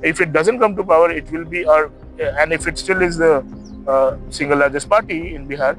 If it doesn't come to power, it will be and if it still is the single largest party in Bihar,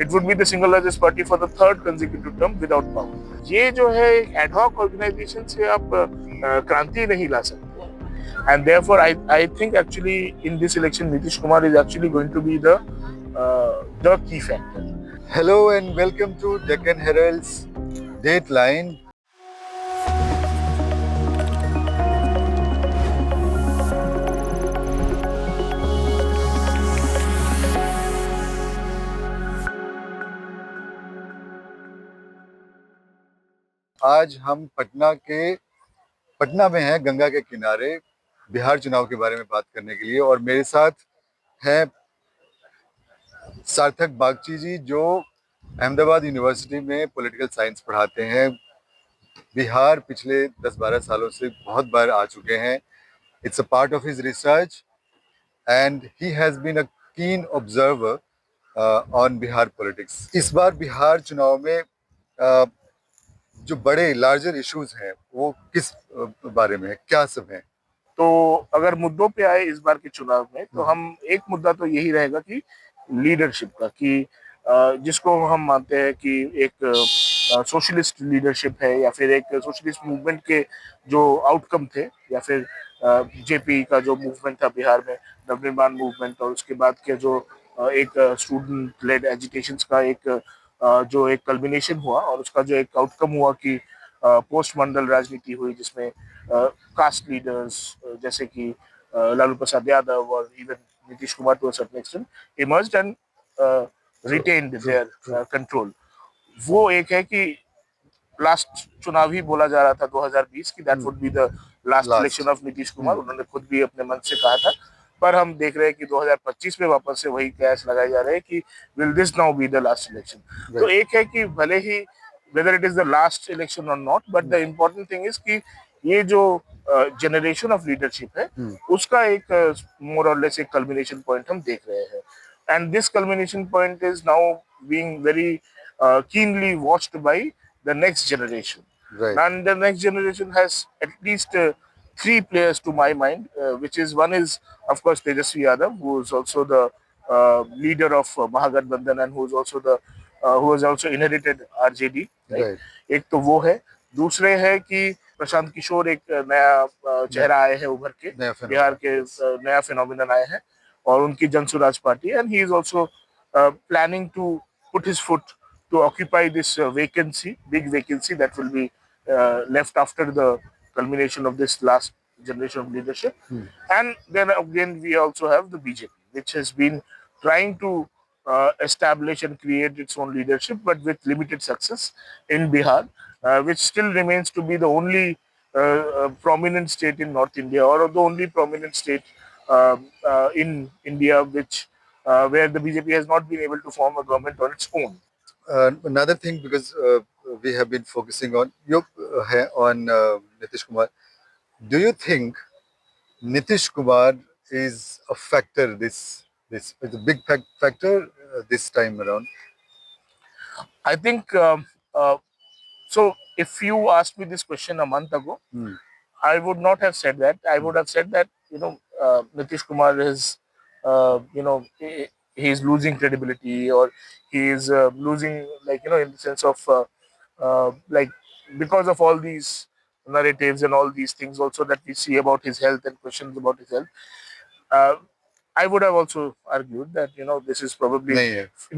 it would be the single largest party for the third consecutive term without power. ये जो है एक ad hoc organisation से आप क्रांति नहीं ला सकते. And therefore, I think actually in this election, Nitish Kumar is actually going to be the key factor. Hello and welcome to Deccan Herald's Dateline. आज हम पटना में हैं, गंगा के किनारे, बिहार चुनाव के बारे में बात करने के लिए। और मेरे साथ हैं सार्थक बागची जी, जो अहमदाबाद यूनिवर्सिटी में पॉलिटिकल साइंस पढ़ाते हैं। बिहार पिछले 10-12 सालों से बहुत बार आ चुके हैं। It's a part of his research and he has been a keen observer on Bihar politics. इस बार बिहार चुनाव में जो बड़े लार्जर इश्यूज हैं वो किस बारे में है, क्या सब है? तो अगर मुद्दों पे आए इस बार के चुनाव में, तो हम एक मुद्दा तो यही रहेगा कि लीडरशिप का, कि जिसको हम मानते हैं कि एक सोशलिस्ट लीडरशिप है, या फिर एक सोशलिस्ट मूवमेंट के जो आउटकम थे, या फिर जेपी का जो मूवमेंट था बिहार में, नवनिर्माण मूवमेंट, और उसके बाद के जो एक स्टूडेंट लेड एजुकेशन का एक जो एक कल्बिनेशन हुआ, और उसका जो एक आउटकम हुआ कि पोस्ट मंडल राजनीति हुई, जिसमें कास्ट लीडर्स जैसे कि लालू प्रसाद यादव और even Nitish Kumar to a certain extent emerged and retained their control. वो एक है कि लास्ट चुनाव ही बोला जा रहा था 2020 की that would be the last election of Nitish Kumar. उन्होंने खुद भी अपने मन से कहा था, पर हम देख रहे हैं कि 2025 में वापस से वही कयास लगाए जा रहे हैं कि will this now be the last election. तो एक है कि भले ही whether it is the last election or not, but the important thing is कि ये जो जनरेशन ऑफ लीडरशिप है, उसका एक मोर और लेस एक कल्मिनेशन पॉइंट हम देख रहे हैं. And this culmination point is now being very keenly watched by the next generation. Right. And the next generation has at least three players to my mind, which is one is of course Tejasvi Yadav, who is also the leader of Mahagathbandhan, and who is also the who has also inherited RJD. Right? एक तो वो है. दूसरे है कि प्रशांत किशोर एक नया चेहरा आए हैं उभर के, बिहार के नया फिनोमिनन आए हैं, और उनकी Jan Suraaj party, and he is also planning to put his foot to occupy this big vacancy that will be left after the culmination of this last generation of leadership. And then again, we also have the BJP, which has been trying to establish and create its own leadership, but with limited success in Bihar, which still remains to be the only prominent state in North India, or the only prominent state in India which where the BJP has not been able to form a government on its own. Another thing, because we have been focusing on Nitish Kumar. Do you think Nitish Kumar is a factor? This is a big factor this time around. I think so. If you asked me this question a month ago, I would not have said that. I would have said that Nitish Kumar is he is losing credibility, or he is losing, like, in the sense of like, because of all these narratives and all these things also that we see about his health and questions about his health. uh, I would have also argued that this is probably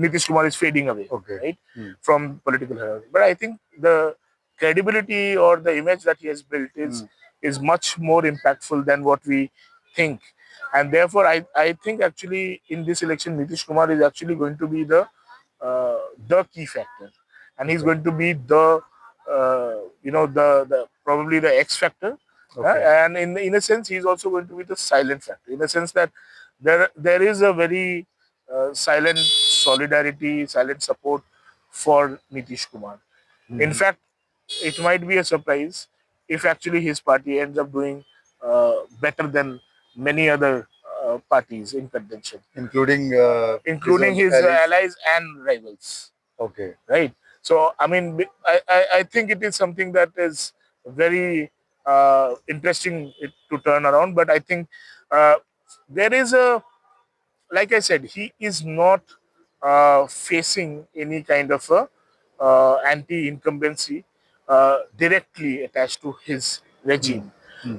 Nitish Kumar is fading away, right, from political hierarchy. But I think the credibility or the image that he has built is much more impactful than what we think, and therefore I think actually in this election Nitish Kumar is actually going to be the key factor, and he's going to be the the probably the X factor. And in a sense, he's also going to be the silent factor, in a sense that there is a very silent solidarity, silent support for Nitish Kumar. In fact, it might be a surprise if actually his party ends up doing better than many other parties in contention, including his allies and rivals. Okay. Right. So I mean, I think it is something that is very interesting to turn around. But I think there is a, like I said, he is not facing any kind of a anti-incumbency directly attached to his Hmm. regime, Hmm.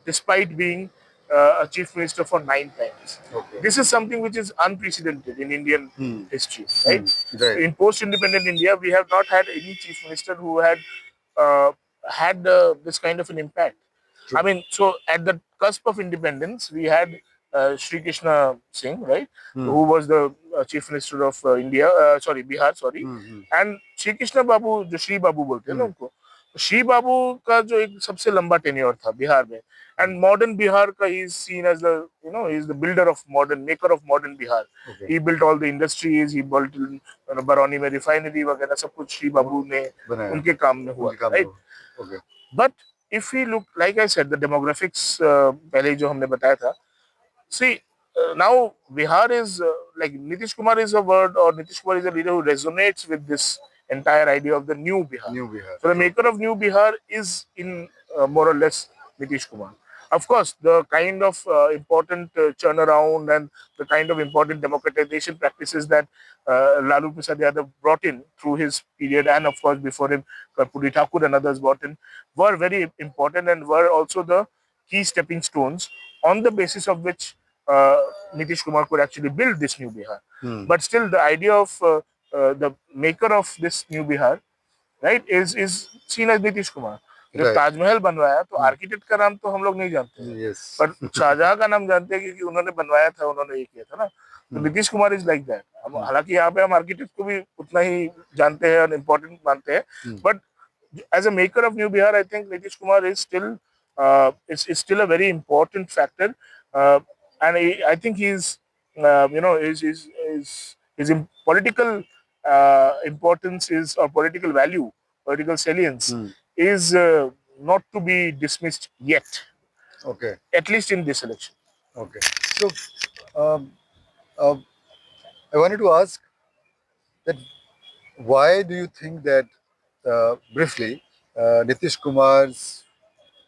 despite being a chief minister for 9 times. Okay. This is something which is unprecedented in Indian Hmm. history, right? Hmm. Right. In post-independent India, we have not had any chief minister who had this kind of an impact. I True. mean, so at the cusp of independence, we had Sri Krishna Singh, right, Hmm. who was the chief minister of India, sorry, Bihar, sorry, Hmm. Hmm. and Sri Krishna Babu, जो श्री बाबू बोलते हैं ना Hmm. उनको, श्री बाबू का जो एक सबसे लंबा टेन्योर था बिहार में, Hmm. and modern Bihar का he is seen as the, you know, he is the builder of modern, maker of modern Bihar. Okay. He built all the industries, he built Barauni में रिफाइनरी वगैरह सब कुछ श्री बाबू ने बनाया उनके काम में हुआ उनके था, काम में right? हो। Okay. But if we look, like I said, the demographics, पहले ही जो हमने बताया था, see, now Bihar is like Nitish Kumar is a word, or Nitish Kumar is a leader who resonates with this entire idea of the new Bihar. New Bihar. So the True. maker of new Bihar is in more or less Nitish Kumar. Of course, the kind of important turnaround and the kind of important democratization practices that Lalu Prasad Yadav brought in through his period, and of course before him, Karpuri Thakur and others brought in, were very important and were also the key stepping stones on the basis of which uh, Nitish Kumar could actually build this new Bihar. Hmm. But still, the idea of the maker of this new Bihar, right, is seen as Nitish Kumar. जब Right. Taj Mahal बनवाया तो architect का नाम तो हम लोग नहीं जानते हैं, Yes. पर शाहजहां का नाम जानते हैं क्योंकि उन्होंने बनवाया था, उन्होंने ये किया था ना. तो Nitish Kumar is like that. हम हालांकि यहाँ पे हम आर्किटेक्ट को भी उतना ही जानते हैं और इम्पोर्टेंट मानते हैं, but as a maker of New Bihar, I think Nitish Kumar is still is still a very important factor, and I think he's you know his political importance is, or political value, political salience is not to be dismissed yet, Okay. at least in this election. Okay. So, um, uh, I wanted to ask that why do you think that briefly Nitish Kumar's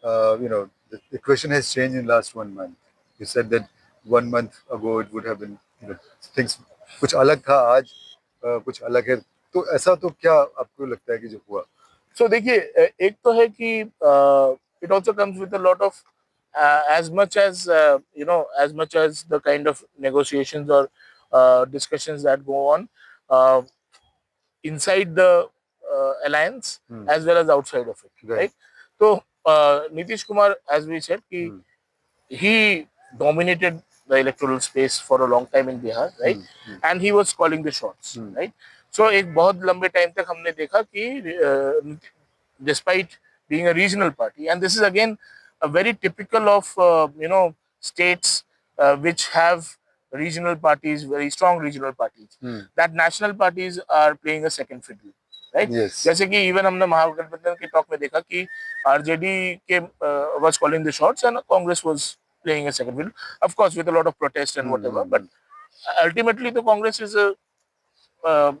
the equation has changed in last 1 month? You said that 1 month ago it would have been things कुछ अलग था आज कुछ अलग है तो ऐसा तो क्या आपको लगता है कि जो हुआ? So देखिए, एक तो है कि it also comes with a lot of as much as as much as the kind of negotiations or discussions that go on uh, inside the alliance as well as outside of it, Right. right? So Nitish Kumar, as we said, he dominated the electoral space for a long time in Bihar, right? And he was calling the shots, right? So एक बहुत लंबे time तक हमने देखा कि despite being a regional party, and this is again a very typical of states which have regional parties, very strong regional parties, that national parties are playing a second fiddle, right? Yes. जैसे कि even हमने महागठबंधन के talk में देखा कि RJD के was calling the shots and Congress was playing a second fiddle, of course with a lot of protest and whatever, but ultimately the Congress is a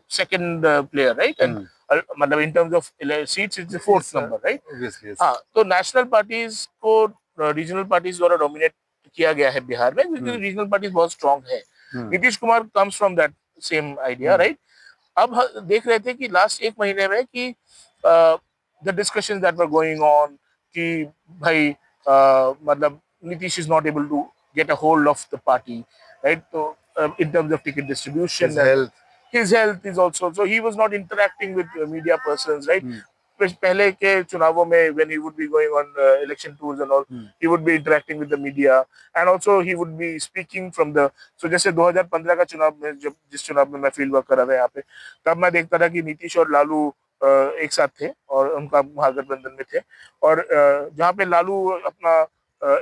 second player, right? And मतलब in terms of seats, it's the fourth number, right? Obviously, yes. हाँ, तो national parties को regional parties द्वारा dominate किया गया है बिहार में, क्योंकि रीजनल पार्टीज बहुत स्ट्रांग है. Nitish Kumar comes from that same idea, right? अब देख रहे थे कि लास्ट एक महीने में कि the discussions that were going on कि भाई मतलब Nitish is not able to get a hold of the party, right? तो in terms of ticket distribution, his health is also, so he was not interacting with media persons, right? पहले के चुनावों में when he would be going on election tours and all, he would be interacting with the media, and also he would be speaking from the, so जैसे 2015 का चुनाव में जब जिस चुनाव में मैं फील्ड वर्क कर रहा था यहाँ पे, तब मैं देखता था कि नीतीश और लालू एक साथ थे और उनका महागठबंधन में थे, और जहाँ पे लालू अपना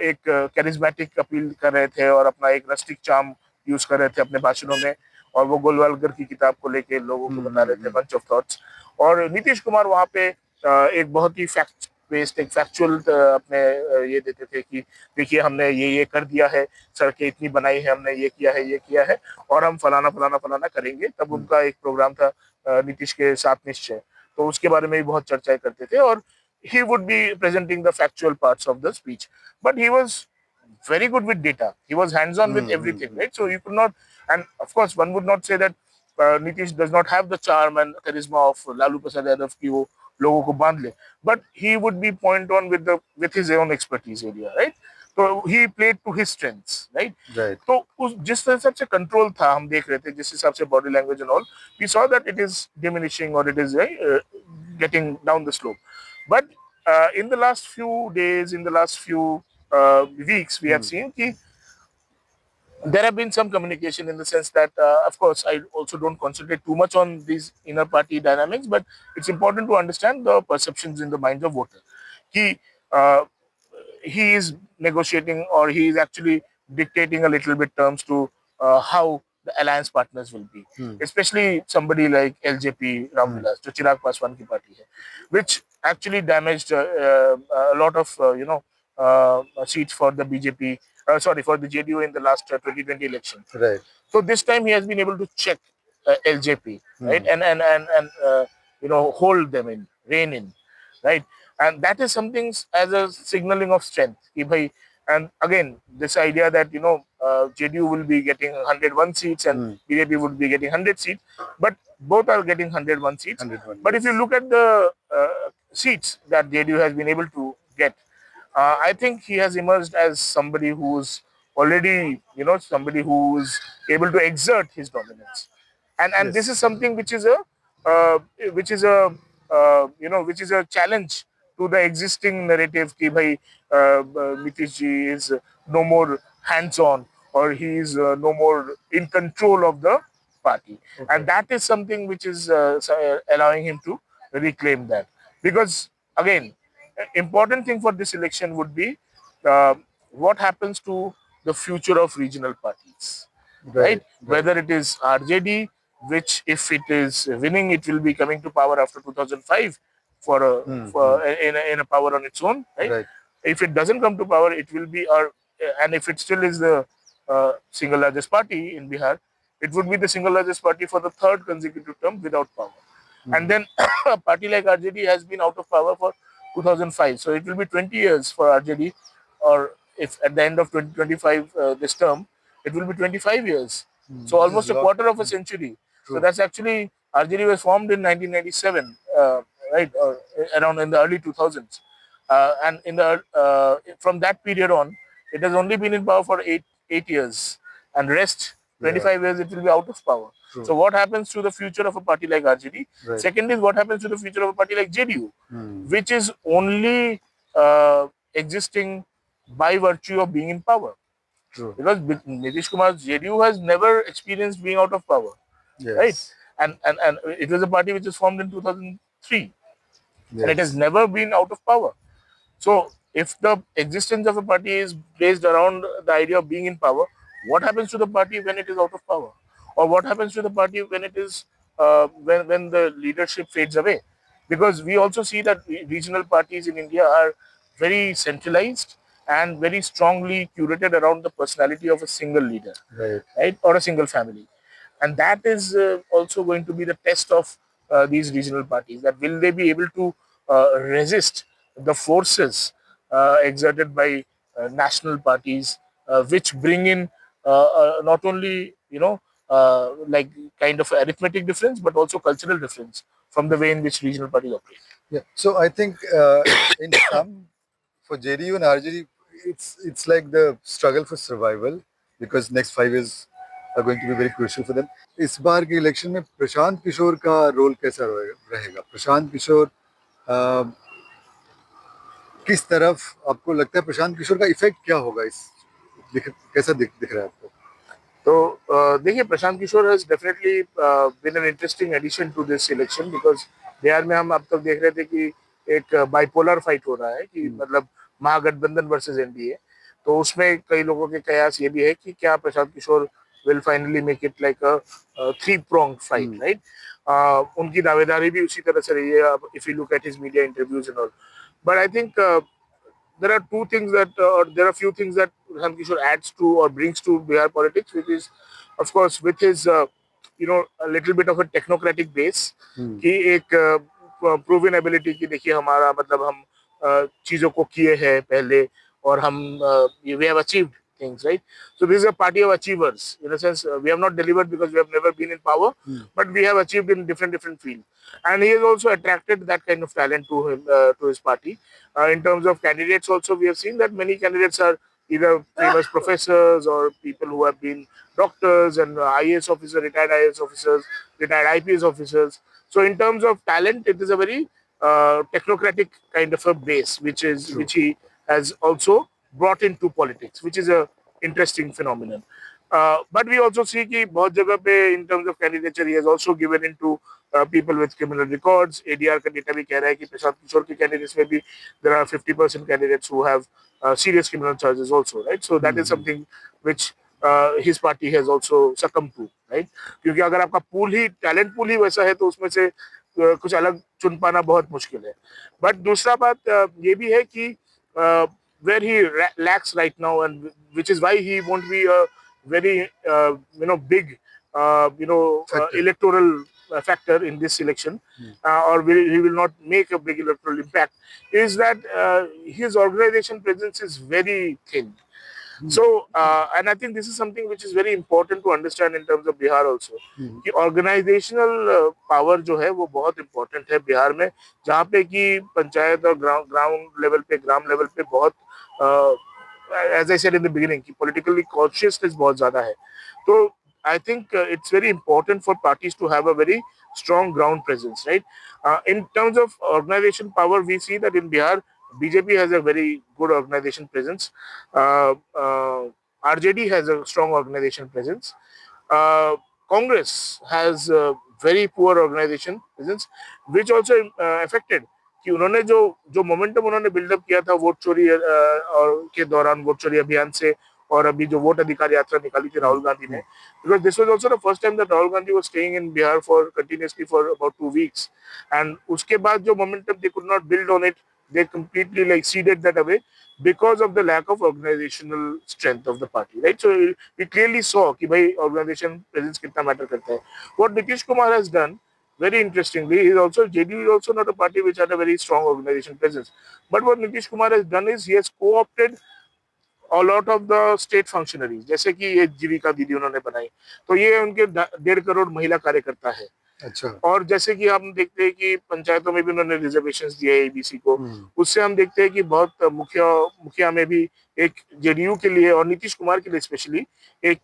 एक कैरिज्मेटिक अपील कर रहे थे और अपना एक रस्टिक चार्म यूज कर रहे थे अपने भाषणों में, और वो गोलवालकर की किताब को लेके लोगों को बता रहे थे बंच ऑफ थॉट्स, और नीतीश कुमार वहाँ पे एक बहुत ही फैक्ट बेस्ड, एक फैक्चुअल अपने ये देते थे कि देखिए हमने ये कर दिया है, सड़कें इतनी बनाई है, हमने ये किया है और हम फलाना फलाना फलाना करेंगे. तब उनका एक प्रोग्राम था नीतीश के साथ निश्चय, तो उसके बारे में भी बहुत चर्चाएं करते थे, और he would be presenting the factual parts of the speech. But he was very good with data. He was hands-on with everything, right? So you could not, and of course, one would not say that Nitish does not have the charm and charisma of Lalu Prasad Yadav ki wo logo ko बांध ले, but he would be point on with his own expertise area, right? So he played to his strengths, right? Right. तो उस जिस हिसाब से control था हम देख रहे थे, जिस हिसाब से body language and all, we saw that it is diminishing और it is getting down the slope. But in the last few days, in the last few weeks, we have seen that there have been some communication in the sense that, of course, I also don't concentrate too much on these inner party dynamics, but it's important to understand the perceptions in the minds of voters. Uh, he is negotiating, or he is actually dictating a little bit terms to how the alliance partners will be, especially somebody like LJP Ramvilas, जो चिराग पासवान की party है, which actually damaged a lot of seats for the BJP, for the JDU in the last 2020 election. Right. So this time he has been able to check LJP, right, and hold them in, rein in, right, and that is something as a signaling of strength. Ki bhai, and again, this idea that JDU will be getting 101 seats and BJP would be getting 100 seats, but both are getting 101 seats. 101, but if you look at the seats that JDU has been able to get, I think he has emerged as somebody who's already, somebody who's able to exert his dominance, and this is something which is a uh, which is a which is a challenge to the existing narrative कि भाई Nitish ji is no more hands-on, or he is no more in control of the party, and that is something which is allowing him to reclaim that. Because again, important thing for this election would be what happens to the future of regional parties, right? Whether it is RJD, which if it is winning, it will be coming to power after 2005 in a power on its own, right? Right. If it doesn't come to power, it will be and if it still is the single largest party in Bihar, it would be the single largest party for the third consecutive term without power. And then a party like RJD has been out of power for 2005. So it will be 20 years for RJD, or if at the end of 2025 this term, it will be 25 years. So almost a quarter of a century. So that's actually, RJD was formed in 1997, right, or around in the early 2000s. And in the from that period on, it has only been in power for eight years, and rest 25 years it will be out of power. So what happens to the future of a party like RJD? Right. Second is what happens to the future of a party like JDU, which is only existing by virtue of being in power. True. Because Nitish Kumar's JDU has never experienced being out of power, Yes. right? And it was a party which was formed in 2003, and it has Yes. never been out of power. So if the existence of a party is based around the idea of being in power, what happens to the party when it is out of power? Or what happens to the party when it is when the leadership fades away? Because we also see that regional parties in India are very centralized and very strongly curated around the personality of a single leader, Right. right, or a single family. And that is also going to be the test of these regional parties, that will they be able to resist the forces exerted by national parties, which bring in not only like kind of arithmetic difference, but also cultural difference from the way in which regional parties operate. Yeah. So I think in sum, for JDU and RJD, it's like the struggle for survival, because next 5 years are going to be very crucial for them. इस बार के election में प्रशांत किशोर का role कैसा रहेगा? प्रशांत किशोर किस तरफ आपको लगता है, प्रशांत किशोर का इफेक्ट क्या होगा, कैसा दिख रहा है आपको? तो देखिए, Prashant Kishor has definitely been an interesting addition to this election, because Bihar में हम अब तक देख रहे थे कि एक बाइपोलर फाइट हो रहा है, कि मतलब महागठबंधन वर्सेस एनडीए. तो उसमें कई लोगों के कयास ये भी है कि क्या Prashant Kishor will finally make it like a three prong fight, right. उनकी दावेदारी भी उसी तरह से रही है, if you look at his media interviews and all. But I think there are two things that, or there are few things that Prashant Kishore adds to or brings to Bihar politics, which is, of course, with his, a little bit of a technocratic base, कि एक proven ability की देखिए हमारा मतलब हम चीजों को किए हैं पहले, और हम we have achieved things, right? So this is a party of achievers. In a sense, we have not delivered because we have never been in power, but we have achieved in different fields. And he has also attracted that kind of talent to him, to his party. In terms of candidates, also we have seen that many candidates are either famous professors or people who have been doctors and IAS officers, retired IAS officers, retired IPS officers. So in terms of talent, it is a very technocratic kind of a base, which he has also brought into politics, which is a interesting phenomenon. But we also see कि बहुत जगह पे in terms of candidature, he has also given into people with criminal records. ADR का data भी कह रहा है कि प्रशांत किशोर के candidates में भी there are 50% candidates who have serious criminal charges also, right? So that is something which his party has also succumbed to, right? क्योंकि अगर आपका पूल ही टैलेंट पूल ही वैसा है तो उसमें से कुछ अलग चुन पाना बहुत मुश्किल है. बट दूसरा बात ये भी है कि where he lacks right now, and which is why he won't be a very big electoral factor in this election, or he will not make a big electoral impact, is that his organization presence is very thin. So, and I think this is something which is very important to understand in terms of Bihar also. कि organizational power जो है वो बहुत important है बिहार में, जहाँ पे कि पंचायत और ग्राम लेवल पे बहुत as I said in the beginning कि politically consciousness बहुत ज़्यादा है. तो I think it's very important for parties to have a very strong ground presence, right? In terms of organization power, we see that in Bihar, BJP has a very good organization presence. RJD has a strong organization presence. Congress has a very poor organization presence, which also affected कि उन्होंने जो momentum उन्होंने buildup किया था vote चोरी और के दौरान, वोट चोरी अभियान से, और अभी जो वोट अधिकार यात्रा निकाली थी राहुल गांधी ने, because this was also the first time that Rahul Gandhi was staying in Bihar for continuously for about 2 weeks, and उसके बाद जो momentum they could not build on it, they completely like ceded that away because of the lack of organizational strength of the party, right? So we clearly saw कि भाई organization presence कितना matter करता है. What Nitish Kumar has done, very interestingly, JDU is also not a party which had a very strong organization presence, but what Nitish Kumar has done is he has co-opted a lot of the state functionaries. जैसे कि ये जीविका दीदी उन्होंने बनाई, तो ये उनके 1.5 करोड़ महिला कार्यकर्ता है. अच्छा. और जैसे कि हम देखते हैं कि पंचायतों में भी उन्होंने रिजर्वेशंस दिए एबीसी को, उससे हम देखते हैं कि बहुत मुखिया में भी एक जेडीयू के लिए और नीतीश कुमार के लिए स्पेशली एक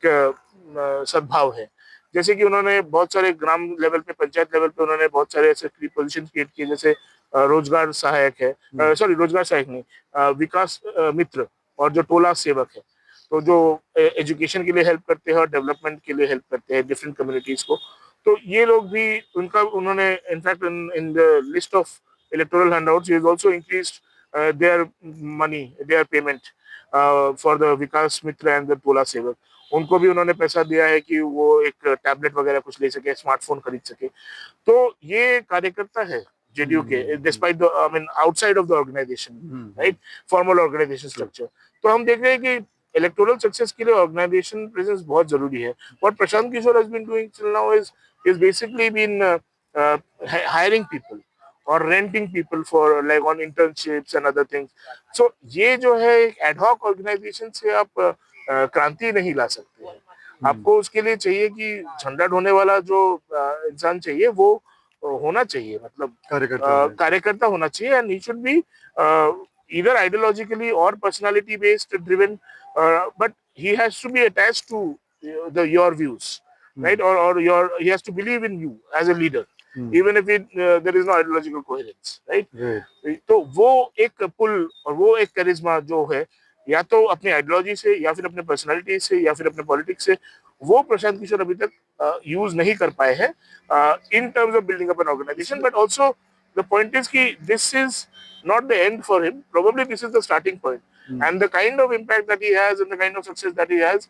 सद्भाव है. जैसे कि उन्होंने बहुत सारे ग्राम लेवल पे, पंचायत लेवल पे उन्होंने बहुत सारे ऐसे पोजीशन क्रिएट किए, जैसे रोजगार सहायक है, रोजगार सहायक नहीं, विकास मित्र, और जो टोला सेवक है, तो जो एजुकेशन के लिए हेल्प करते हैं और डेवलपमेंट के लिए हेल्प करते हैं डिफरेंट कम्युनिटीज को. तो ये लोग भी उन्होंने in fact in the list of electoral handouts ही has also increased their money, their payment for the Vikas Mitra and the Tola Sevak. उनको भी उन्होंने पैसा दिया है कि वो एक टैबलेट वगैरह कुछ ले सके, स्मार्टफोन खरीद सके. तो ये कार्यकर्ता है जेडीयू के, despite the I mean outside of the organisation, right, formal organisation structure. तो हम देख रहे हैं कि इलेक्टोरल सक्सेस के लिए ऑर्गेनाइजेशन प्रेजेंस बहुत जरूरी है. What Prashant Kishore has been doing till now is basically been hiring people or renting people for like on internships and other things. So ये जो है एक एडहॉक ऑर्गेनाइजेशन से आप क्रांति नहीं ला सकते हैं. आपको उसके लिए चाहिए कि झंडा ढोने वाला जो इंसान चाहिए वो होना चाहिए, मतलब कार्यकर्ता होना चाहिए, and he should be either ideologically or personality based driven, but he has to be attached to your views, right? Or he has to believe in you as a leader, even if there is no ideological coherence, right? तो वो एक पुल और वो एक करिश्मा जो है, या तो अपनी आइडियोलॉजी से, या फिर अपने पर्सनालिटी से, या फिर अपने पॉलिटिक्स से, वो प्रशांत किशोर अभी तक यूज नहीं कर पाए हैं in terms of building up an organisation. But also the point is कि this is not the end for him. Probably this is the starting point. And the kind of impact that he has and the kind of success that he has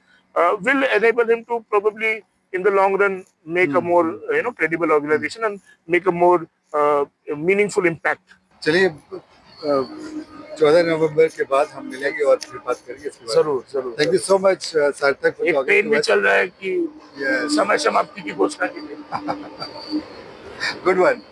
will enable him to probably in the long run make a more credible organization and make a more meaningful impact. चलिए 14 नवंबर के बाद हम मिलेंगे और फिर बात करेंगे इसके बारे में. जरूर. थैंक यू सो मच सार्थक. एक पेन भी चल रहा है कि समय समाप्ति की घोषणा के लिए. Good one.